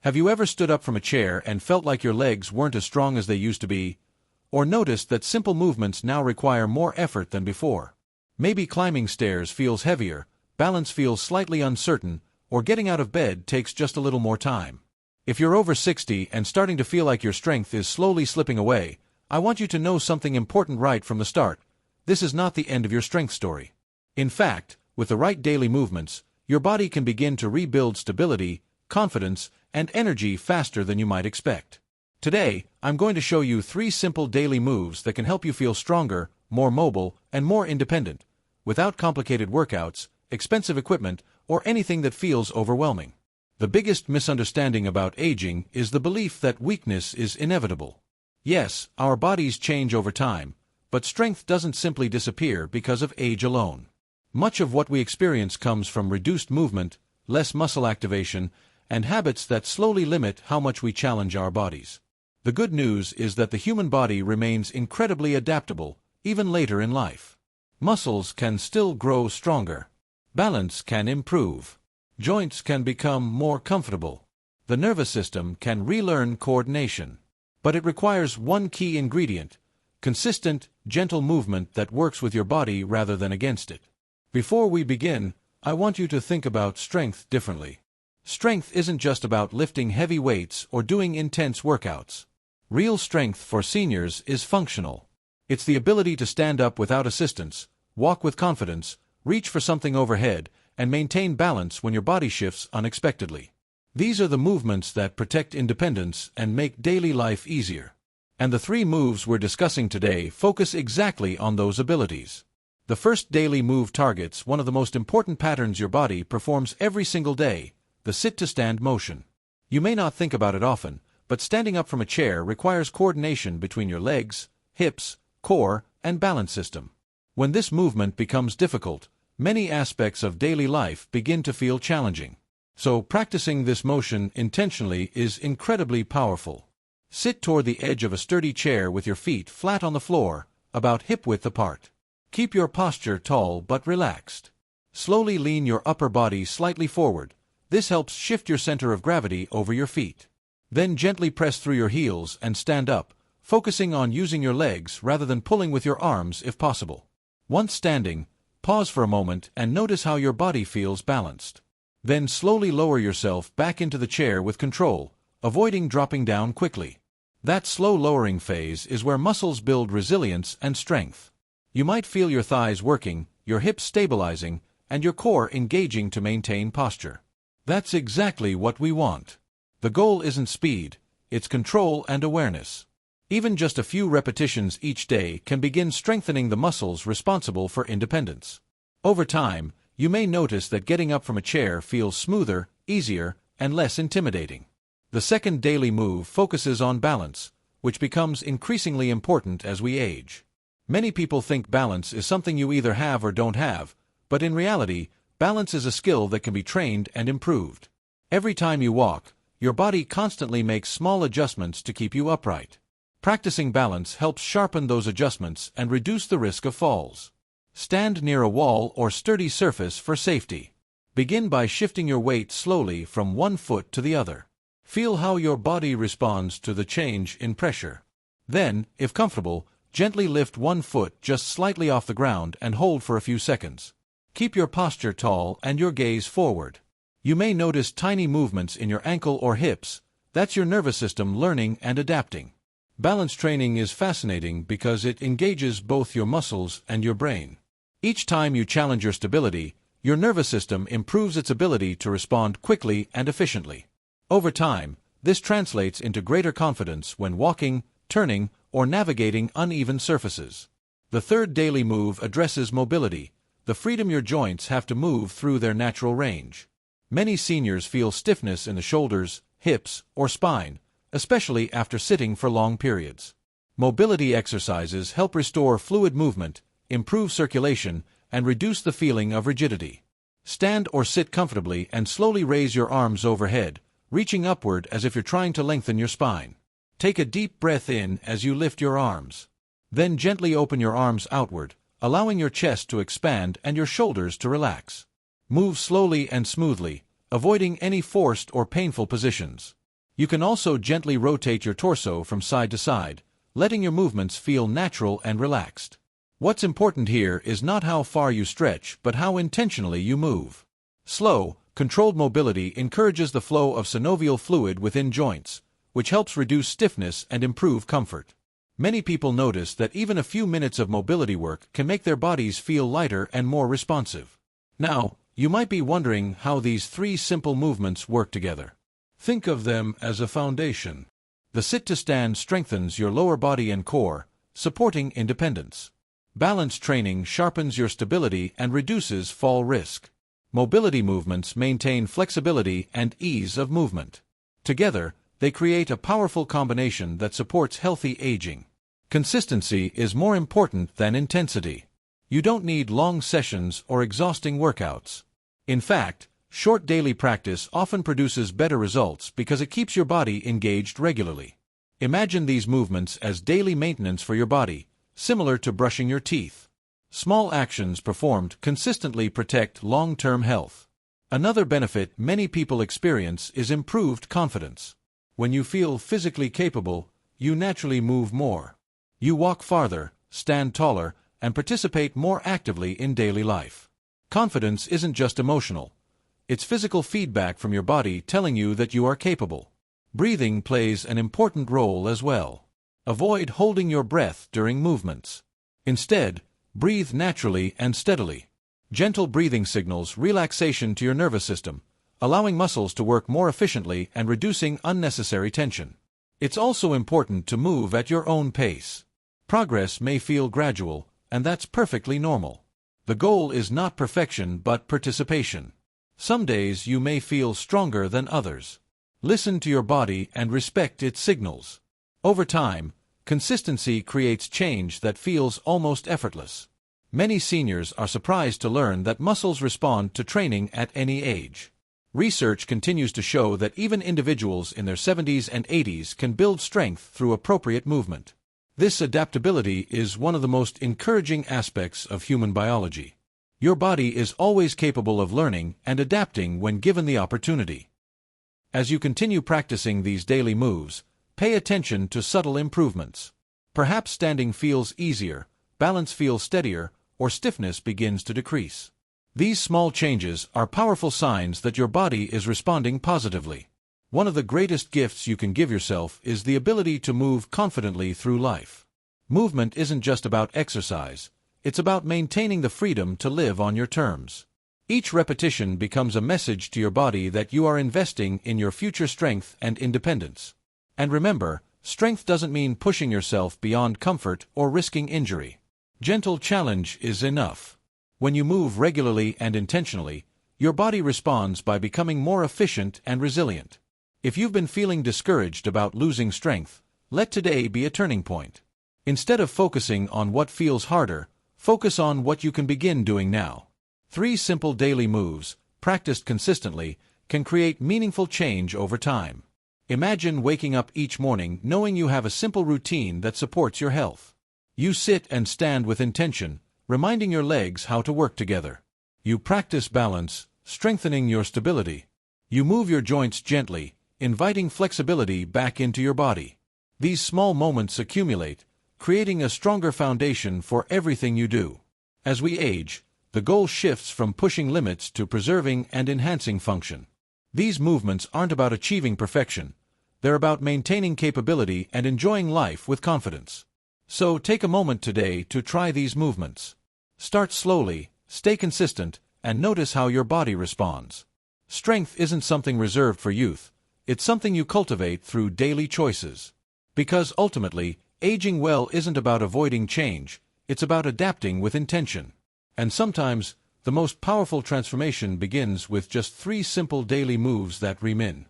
Have you ever stood up from a chair and felt like your legs weren't as strong as they used to be? Or noticed that simple movements now require more effort than before? Maybe climbing stairs feels heavier, balance feels slightly uncertain, or getting out of bed takes just a little more time. If you're over 60 and starting to feel like your strength is slowly slipping away, I want you to know something important right from the start. This is not the end of your strength story. In fact, with the right daily movements, your body can begin to rebuild stability, confidence, and energy faster than you might expect. Today, I'm going to show you 3 simple daily moves that can help you feel stronger, more mobile, and more independent, without complicated workouts, expensive equipment, or anything that feels overwhelming. The biggest misunderstanding about aging is the belief that weakness is inevitable. Yes, our bodies change over time, but strength doesn't simply disappear because of age alone. Much of what we experience comes from reduced movement, less muscle activation, and habits that slowly limit how much we challenge our bodies. The good news is that the human body remains incredibly adaptable, even later in life. Muscles can still grow stronger. Balance can improve. Joints can become more comfortable. The nervous system can relearn coordination. But it requires one key ingredient: consistent, gentle movement that works with your body rather than against it. Before we begin, I want you to think about strength differently. Strength isn't just about lifting heavy weights or doing intense workouts. Real strength for seniors is functional. It's the ability to stand up without assistance, walk with confidence, reach for something overhead, and maintain balance when your body shifts unexpectedly. These are the movements that protect independence and make daily life easier. And the 3 moves we're discussing today focus exactly on those abilities. The first daily move targets one of the most important patterns your body performs every single day: the sit-to-stand motion. You may not think about it often, but standing up from a chair requires coordination between your legs, hips, core, and balance system. When this movement becomes difficult, many aspects of daily life begin to feel challenging. So practicing this motion intentionally is incredibly powerful. Sit toward the edge of a sturdy chair with your feet flat on the floor, about hip-width apart. Keep your posture tall but relaxed. Slowly lean your upper body slightly forward. This helps shift your center of gravity over your feet. Then gently press through your heels and stand up, focusing on using your legs rather than pulling with your arms if possible. Once standing, pause for a moment and notice how your body feels balanced. Then slowly lower yourself back into the chair with control, avoiding dropping down quickly. That slow lowering phase is where muscles build resilience and strength. You might feel your thighs working, your hips stabilizing, and your core engaging to maintain posture. That's exactly what we want. The goal isn't speed, it's control and awareness. Even just a few repetitions each day can begin strengthening the muscles responsible for independence. Over time, you may notice that getting up from a chair feels smoother, easier, and less intimidating. The second daily move focuses on balance, which becomes increasingly important as we age. Many people think balance is something you either have or don't have, but in reality, balance is a skill that can be trained and improved. Every time you walk, your body constantly makes small adjustments to keep you upright. Practicing balance helps sharpen those adjustments and reduce the risk of falls. Stand near a wall or sturdy surface for safety. Begin by shifting your weight slowly from one foot to the other. Feel how your body responds to the change in pressure. Then, if comfortable, gently lift one foot just slightly off the ground and hold for a few seconds. Keep your posture tall and your gaze forward. You may notice tiny movements in your ankle or hips. That's your nervous system learning and adapting. Balance training is fascinating because it engages both your muscles and your brain. Each time you challenge your stability, your nervous system improves its ability to respond quickly and efficiently. Over time, this translates into greater confidence when walking, turning, or navigating uneven surfaces. The third daily move addresses mobility, the freedom your joints have to move through their natural range. Many seniors feel stiffness in the shoulders, hips, or spine, especially after sitting for long periods. Mobility exercises help restore fluid movement, improve circulation, and reduce the feeling of rigidity. Stand or sit comfortably and slowly raise your arms overhead, reaching upward as if you're trying to lengthen your spine. Take a deep breath in as you lift your arms. Then gently open your arms outward, allowing your chest to expand and your shoulders to relax. Move slowly and smoothly, avoiding any forced or painful positions. You can also gently rotate your torso from side to side, letting your movements feel natural and relaxed. What's important here is not how far you stretch, but how intentionally you move. Slow, controlled mobility encourages the flow of synovial fluid within joints, which helps reduce stiffness and improve comfort. Many people notice that even a few minutes of mobility work can make their bodies feel lighter and more responsive. Now, you might be wondering how these three simple movements work together. Think of them as a foundation. The sit-to-stand strengthens your lower body and core, supporting independence. Balance training sharpens your stability and reduces fall risk. Mobility movements maintain flexibility and ease of movement. Together, they create a powerful combination that supports healthy aging. Consistency is more important than intensity. You don't need long sessions or exhausting workouts. In fact, short daily practice often produces better results because it keeps your body engaged regularly. Imagine these movements as daily maintenance for your body, similar to brushing your teeth. Small actions performed consistently protect long-term health. Another benefit many people experience is improved confidence. When you feel physically capable, you naturally move more. You walk farther, stand taller, and participate more actively in daily life. Confidence isn't just emotional. It's physical feedback from your body telling you that you are capable. Breathing plays an important role as well. Avoid holding your breath during movements. Instead, breathe naturally and steadily. Gentle breathing signals relaxation to your nervous system, allowing muscles to work more efficiently and reducing unnecessary tension. It's also important to move at your own pace. Progress may feel gradual, and that's perfectly normal. The goal is not perfection but participation. Some days you may feel stronger than others. Listen to your body and respect its signals. Over time, consistency creates change that feels almost effortless. Many seniors are surprised to learn that muscles respond to training at any age. Research continues to show that even individuals in their 70s and 80s can build strength through appropriate movement. This adaptability is one of the most encouraging aspects of human biology. Your body is always capable of learning and adapting when given the opportunity. As you continue practicing these daily moves, pay attention to subtle improvements. Perhaps standing feels easier, balance feels steadier, or stiffness begins to decrease. These small changes are powerful signs that your body is responding positively. One of the greatest gifts you can give yourself is the ability to move confidently through life. Movement isn't just about exercise, it's about maintaining the freedom to live on your terms. Each repetition becomes a message to your body that you are investing in your future strength and independence. And remember, strength doesn't mean pushing yourself beyond comfort or risking injury. Gentle challenge is enough. When you move regularly and intentionally, your body responds by becoming more efficient and resilient. If you've been feeling discouraged about losing strength, let today be a turning point. Instead of focusing on what feels harder, focus on what you can begin doing now. 3 simple daily moves, practiced consistently, can create meaningful change over time. Imagine waking up each morning knowing you have a simple routine that supports your health. You sit and stand with intention, reminding your legs how to work together. You practice balance, strengthening your stability. You move your joints gently, inviting flexibility back into your body. These small moments accumulate, creating a stronger foundation for everything you do. As we age, the goal shifts from pushing limits to preserving and enhancing function. These movements aren't about achieving perfection. They're about maintaining capability and enjoying life with confidence. So take a moment today to try these movements. Start slowly, stay consistent, and notice how your body responds. Strength isn't something reserved for youth. It's something you cultivate through daily choices. Because ultimately, aging well isn't about avoiding change, it's about adapting with intention. And sometimes, the most powerful transformation begins with just 3 simple daily moves that remain.